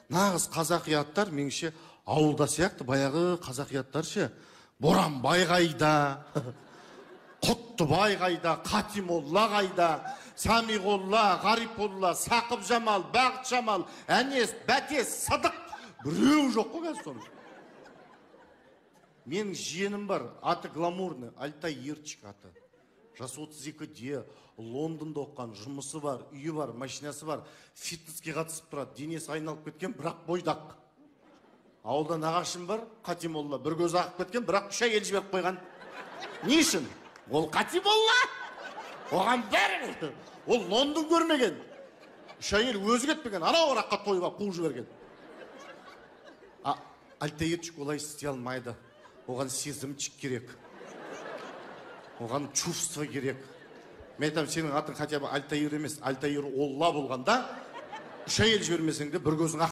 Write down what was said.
Нағыз қазақи меніңше ауылда сияқты баяғы қазақи ше. Боранбай қайда, Құттыбай қайда, Қатимолла қайда, Самиғолла, Ғариполла, Сақып Жамал, Бақыт Жамал, Әнес, Бәтес, Сыдық. Біреу жоқ қой қазір соның. Менің жиенім бар, аты гламурный, Алтай Ерчик аты. Жасы 32-де, Лондонда оққан, жұмысы бар, үйі бар, машинасы бар, фитнеске қатысып тұрады, денесі айналып кеткен, бірақ бойдақ. Ауылда нағашым бар, Қатимолла, бір көзі ағып кеткен, бірақ 3 ай ел жіберіп қойған. Не үшін? Ол Қатимолла! Оған бәрі! Ол Лондон көрмеген. 3 ай ел өзі кетпеген, анау араққа тойып алып қуып жіберген. Алтай Ерчик олай істей алмайды. Оған сезімчік керек. Оған чувство керек. Мен айтамын, сенің атың хотя бы Альтаир емес, Альтаир Олла болғанда, 3 ай ел жібермесең де бір көзің